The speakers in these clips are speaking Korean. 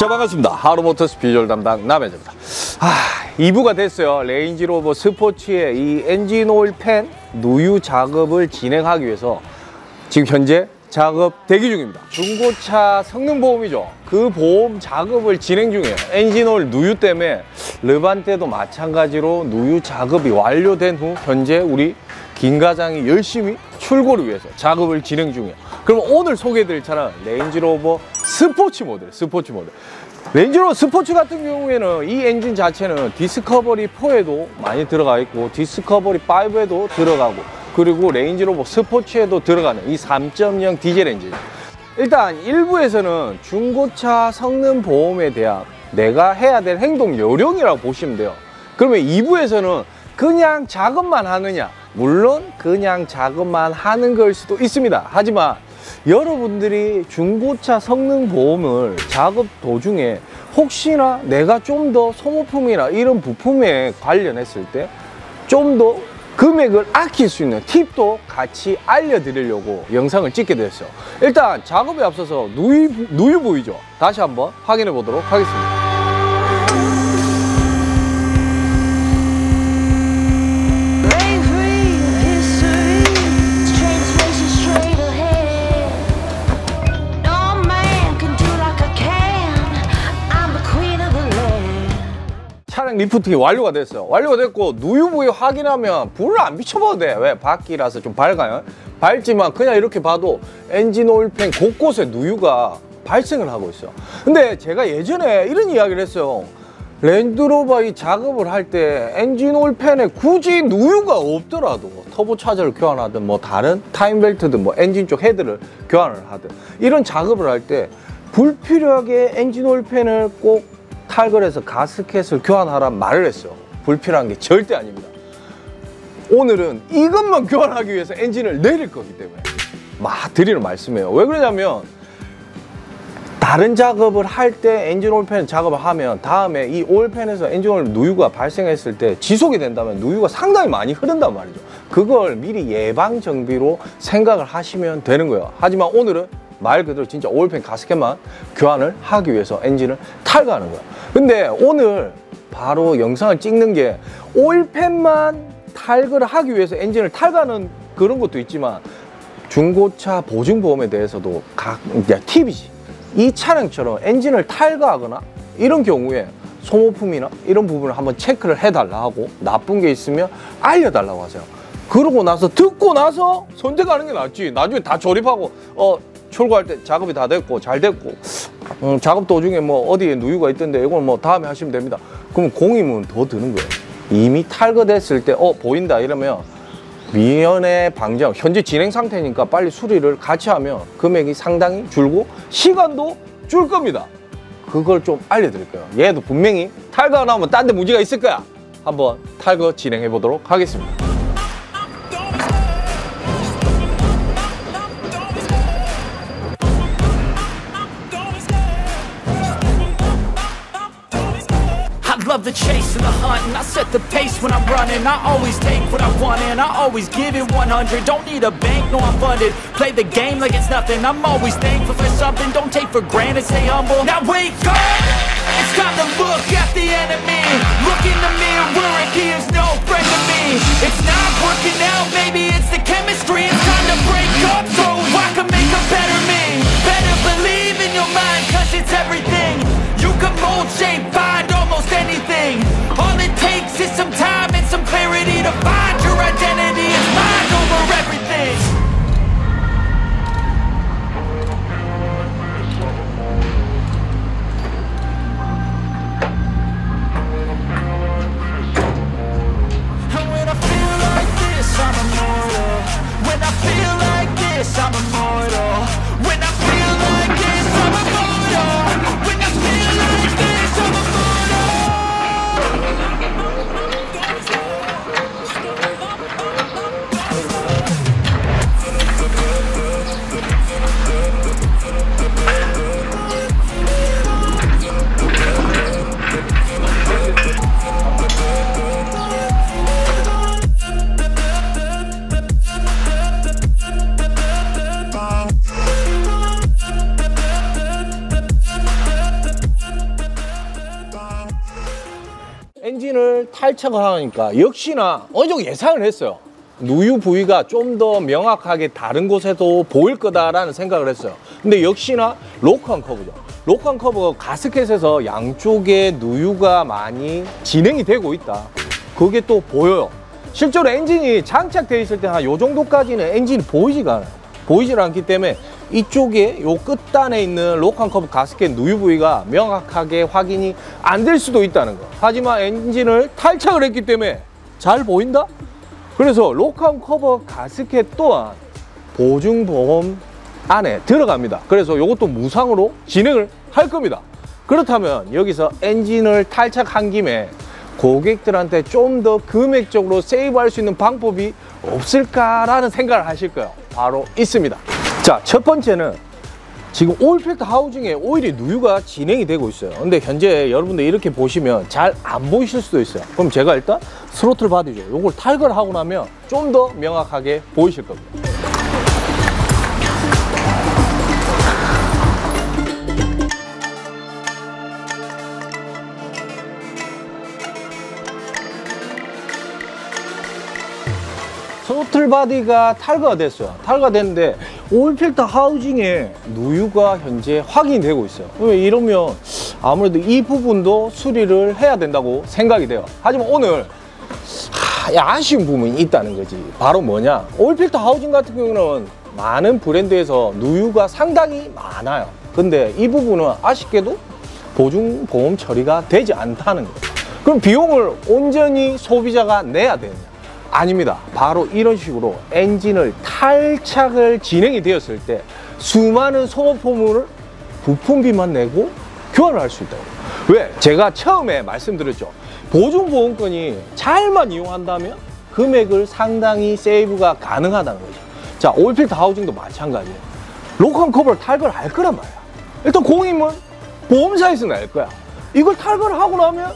자, 반갑습니다. 하루모터스 비주얼 담당 남혜재입니다. 2부가 됐어요. 레인지로버 스포츠의 이 엔진 오일 팬 누유 작업을 진행하기 위해서 지금 현재 작업 대기 중입니다. 중고차 성능보험이죠. 그 보험 작업을 진행 중이에요. 엔진 오일 누유 때문에 르반테도 마찬가지로 누유 작업이 완료된 후 현재 우리 김 과장이 열심히 출고를 위해서 작업을 진행 중이에요. 그럼 오늘 소개해드릴 차는 레인지로버 스포츠 모델. 레인지로버 스포츠 같은 경우에는 이 엔진 자체는 디스커버리 4에도 많이 들어가 있고 디스커버리 5에도 들어가고 그리고 레인지로버 스포츠에도 들어가는 이 3.0 디젤 엔진. 일단 1부에서는 중고차 성능 보험에 대한 내가 해야 될 행동 요령이라고 보시면 돼요. 그러면 2부에서는 그냥 작업만 하느냐? 물론 그냥 작업만 하는 걸 수도 있습니다. 하지만 여러분들이 중고차 성능 보험을 작업 도중에 혹시나 내가 좀 더 소모품이나 이런 부품에 관련했을 때 좀 더 금액을 아낄 수 있는 팁도 같이 알려드리려고 영상을 찍게 됐어요. 일단 작업에 앞서서 누유 부위죠. 다시 한번 확인해 보도록 하겠습니다. 차량 리프팅이 완료가 됐어요. 완료가 됐고 누유 부위 확인하면 불을 안 비춰봐도 돼. 왜? 밖이라서 좀 밝아요. 밝지만 그냥 이렇게 봐도 엔진 오일팬 곳곳에 누유가 발생을 하고 있어요. 근데 제가 예전에 이런 이야기를 했어요. 랜드로버 이 작업을 할 때 엔진 오일팬에 굳이 누유가 없더라도 터보 차저를 교환하든 뭐 다른 타임벨트든 뭐 엔진 쪽 헤드를 교환을 하든 이런 작업을 할 때 불필요하게 엔진 오일팬을 꼭 탈거해서 가스켓을 교환하라는 말을 했어요. 불필요한 게 절대 아닙니다. 오늘은 이것만 교환하기 위해서 엔진을 내릴 거기 때문에 막 드리는 말씀이에요. 왜 그러냐면 다른 작업을 할 때 엔진 오일팬 작업을 하면 다음에 이 오일팬에서 엔진 오일 누유가 발생했을 때 지속이 된다면 누유가 상당히 많이 흐른단 말이죠. 그걸 미리 예방 정비로 생각을 하시면 되는 거예요. 하지만 오늘은 말 그대로 진짜 오일팬 가스켓만 교환을 하기 위해서 엔진을 탈거하는 거야. 근데 오늘 바로 영상을 찍는 게 오일팬만 탈거를 하기 위해서 엔진을 탈거하는 그런 것도 있지만 중고차 보증보험에 대해서도 팁이지. 이 차량처럼 엔진을 탈거하거나 이런 경우에 소모품이나 이런 부분을 한번 체크를 해달라 하고 나쁜 게 있으면 알려달라고 하세요. 그러고 나서 듣고 나서 선택하는 게 낫지. 나중에 다 조립하고 출고할 때 작업이 다 됐고 잘 됐고 작업 도중에 뭐 어디에 누유가 있던데 이걸 뭐 다음에 하시면 됩니다. 그럼 공임은 더 드는 거예요. 이미 탈거됐을 때 보인다 이러면 미연에 방지하고 현재 진행 상태니까 빨리 수리를 같이 하면 금액이 상당히 줄고 시간도 줄 겁니다. 그걸 좀 알려드릴 거예요. 얘도 분명히 탈거가 나오면 딴 데 문제가 있을 거야. 한번 탈거 진행해 보도록 하겠습니다. Love the chase and the hunt, and I set the pace when I'm running. I always take what I want and I always give it 100. Don't need a bank, no I'm funded. Play the game like it's nothing. I'm always thankful for something. Don't take for granted, stay humble. Now wake up! It's time to look at the enemy. Look in the mirror and he is no friend to me. It's not working out, maybe it's the chemistry. It's time to break up so I can make a better me. Better believe in your mind, cause it's everything. You can mold, shape, find almost anything. All it takes is some time and some clarity to find your identity. It's mind over everything. And when I feel like this, I'm immortal. 엔진을 탈착을 하니까 역시나 어느 정도 예상을 했어요. 누유 부위가 좀 더 명확하게 다른 곳에도 보일 거다라는 생각을 했어요. 근데 역시나 로크한 커브죠. 로크한 커브가 가스켓에서 양쪽에 누유가 많이 진행이 되고 있다. 그게 또 보여요. 실제로 엔진이 장착되어 있을 때 한 요 정도까지는 엔진이 보이지가 않아요. 보이질 않기 때문에 이쪽에 요 끝단에 있는 로크한 커브 가스켓 누유 부위가 명확하게 확인이 안 될 수도 있다는 거. 하지만 엔진을 탈착을 했기 때문에 잘 보인다? 그래서 로크한 커버 가스켓 또한 보증보험 안에 들어갑니다. 그래서 이것도 무상으로 진행을 할 겁니다. 그렇다면 여기서 엔진을 탈착한 김에 고객들한테 좀 더 금액적으로 세이브할 수 있는 방법이 없을까라는 생각을 하실 거예요. 바로 있습니다. 자, 첫 번째는 지금 오일 필터 하우징에 오일이 누유가 진행이 되고 있어요. 근데 현재 여러분들 이렇게 보시면 잘 안 보이실 수도 있어요. 그럼 제가 일단 스로틀 바디죠. 요걸 탈거를 하고 나면 좀 더 명확하게 보이실 겁니다. 스로틀 바디가 탈거가 됐어요. 탈거가 됐는데 오일 필터 하우징에 누유가 현재 확인이 되고 있어요. 이러면 아무래도 이 부분도 수리를 해야 된다고 생각이 돼요. 하지만 오늘 아쉬운 부분이 있다는 거지. 바로 뭐냐, 오일 필터 하우징 같은 경우는 많은 브랜드에서 누유가 상당히 많아요. 근데 이 부분은 아쉽게도 보증보험 처리가 되지 않다는 거예요. 그럼 비용을 온전히 소비자가 내야 되느냐? 아닙니다. 바로 이런 식으로 엔진을 탈착을 진행이 되었을 때 수많은 소모품을 부품비만 내고 교환을 할 수 있다고. 왜? 제가 처음에 말씀드렸죠. 보증보험권이 잘만 이용한다면 금액을 상당히 세이브가 가능하다는 거죠. 자, 오일필터 하우징도 마찬가지예요. 로크한 커버를 탈거를 할 거란 말이야. 일단 공임은 보험사에서 낼 거야. 이걸 탈거를 하고 나면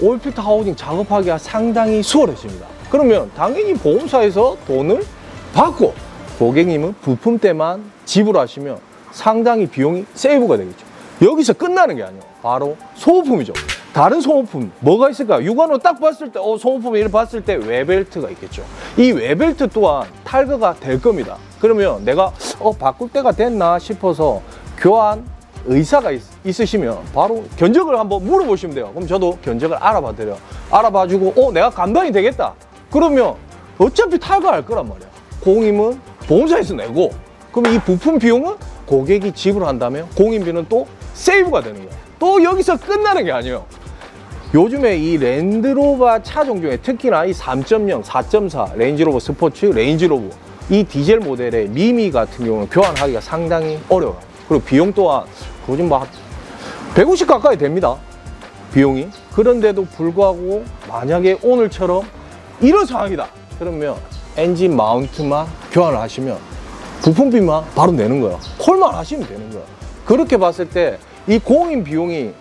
오일필터 하우징 작업하기가 상당히 수월해집니다. 그러면 당연히 보험사에서 돈을 받고 고객님은 부품때만 지불하시면 상당히 비용이 세이브가 되겠죠. 여기서 끝나는 게 아니에요. 바로 소모품이죠. 다른 소모품 뭐가 있을까요? 육안으로 딱 봤을 때 소모품을 이렇게 봤을 때 웨벨트가 있겠죠. 이 웨벨트 또한 탈거가 될 겁니다. 그러면 내가 바꿀 때가 됐나 싶어서 교환 의사가 있으시면 바로 견적을 한번 물어보시면 돼요. 그럼 저도 견적을 알아봐 드려요. 알아봐 주고 내가 감당이 되겠다. 그러면 어차피 탈거할 거란 말이야. 공임은 보험사에서 내고, 그럼 이 부품 비용은 고객이 지불한다면 공임비는 또 세이브가 되는 거야. 또 여기서 끝나는 게 아니에요. 요즘에 이 랜드로버 차종 중에 특히나 이 3.0, 4.4 레인지로버 스포츠, 레인지로버 이 디젤 모델의 미미 같은 경우는 교환하기가 상당히 어려워요. 그리고 비용 또한 거진 뭐 150 가까이 됩니다. 비용이. 그런데도 불구하고 만약에 오늘처럼 이런 상황이다. 그러면 엔진 마운트만 교환을 하시면 부품비만 바로 내는 거예요. 콜만 하시면 되는 거예요. 그렇게 봤을 때 이 공임 비용이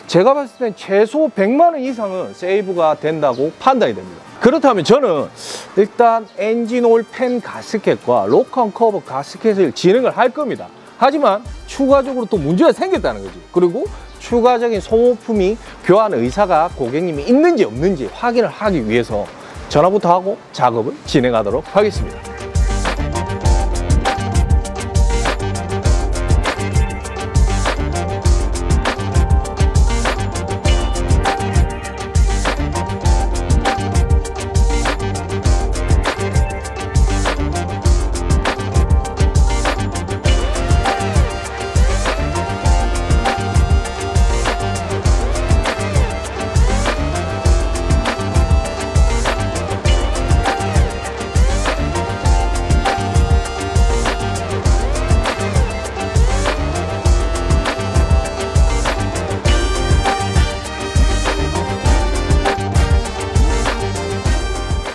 제가 봤을 땐 최소 100만 원 이상은 세이브가 된다고 판단이 됩니다. 그렇다면 저는 일단 엔진 오일 팬 가스켓과 로크한 커버 가스켓을 진행을 할 겁니다. 하지만 추가적으로 또 문제가 생겼다는 거지. 그리고 추가적인 소모품이 교환 의사가 고객님이 있는지 없는지 확인을 하기 위해서 전화부터 하고 작업을 진행하도록 하겠습니다.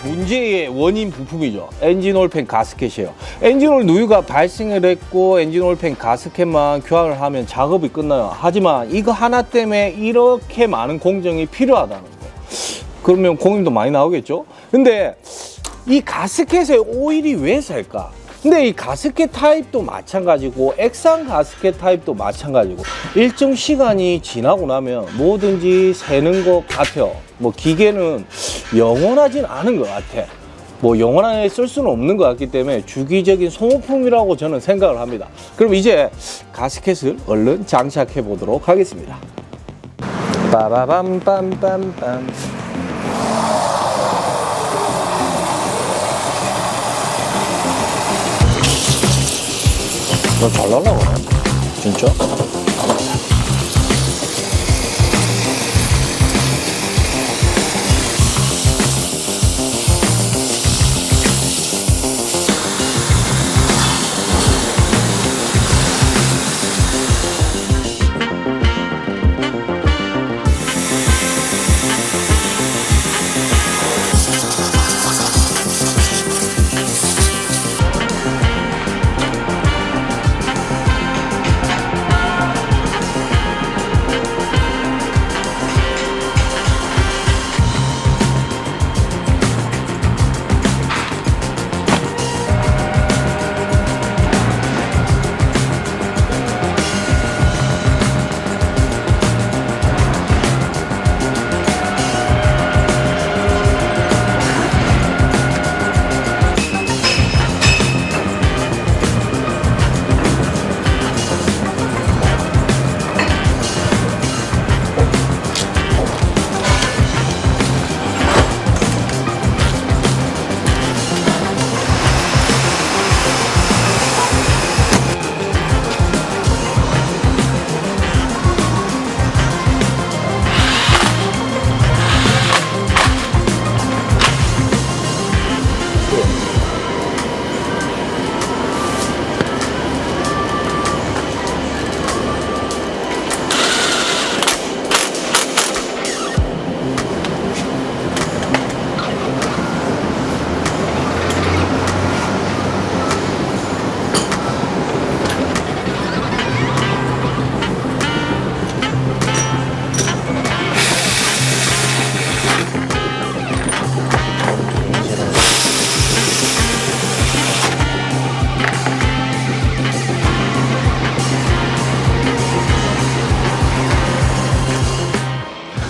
문제의 원인 부품이죠. 엔진 오일 팬 가스켓이에요. 엔진 오일 누유가 발생을 했고 엔진 오일 팬 가스켓만 교환을 하면 작업이 끝나요. 하지만 이거 하나 때문에 이렇게 많은 공정이 필요하다는 거예요. 그러면 공임도 많이 나오겠죠. 근데 이 가스켓에 오일이 왜 셀까? 근데 이 가스켓 타입도 마찬가지고 액상 가스켓 타입도 마찬가지고 일정 시간이 지나고 나면 뭐든지 새는 것 같아요. 뭐 기계는 영원하진 않은 것 같아. 뭐 영원하게 쓸 수는 없는 것 같기 때문에 주기적인 소모품이라고 저는 생각을 합니다. 그럼 이제 가스켓을 얼른 장착해 보도록 하겠습니다. 빠바밤빰빰빰. 너 잘 날라가네 진짜?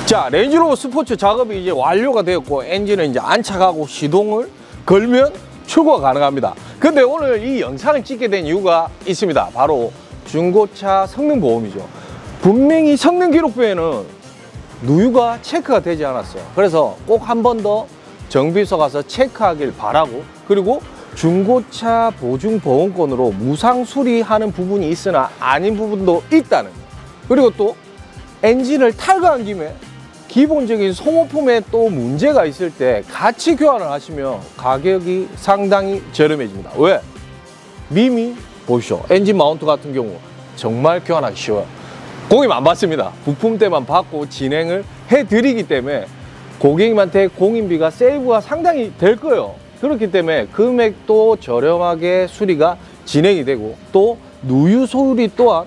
자, 레인지로버 스포츠 작업이 이제 완료가 되었고 엔진은 이제 안착하고 시동을 걸면 출고가 가능합니다. 근데 오늘 이 영상을 찍게 된 이유가 있습니다. 바로 중고차 성능보험이죠. 분명히 성능 기록부에는 누유가 체크가 되지 않았어요. 그래서 꼭 한 번 더 정비소 가서 체크하길 바라고, 그리고 중고차 보증보험권으로 무상 수리하는 부분이 있으나 아닌 부분도 있다는, 그리고 또 엔진을 탈거한 김에 기본적인 소모품에 또 문제가 있을 때 같이 교환을 하시면 가격이 상당히 저렴해집니다. 왜? 미미 보시오. 엔진 마운트 같은 경우 정말 교환하기 쉬워요. 공임 안 받습니다. 부품대만 받고 진행을 해드리기 때문에 고객님한테 공임비가 세이브가 상당히 될 거예요. 그렇기 때문에 금액도 저렴하게 수리가 진행이 되고, 또 누유 수리 또한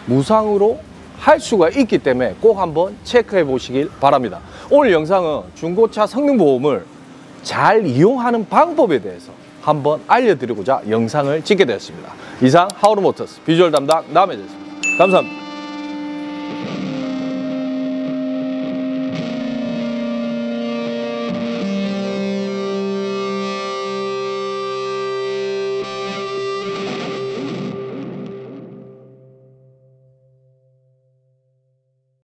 무상으로 할 수가 있기 때문에 꼭 한번 체크해 보시길 바랍니다. 오늘 영상은 중고차 성능보험을 잘 이용하는 방법에 대해서 한번 알려드리고자 영상을 찍게 되었습니다. 이상 하우르모터스 비주얼 담당 남해졌습니다. 감사합니다.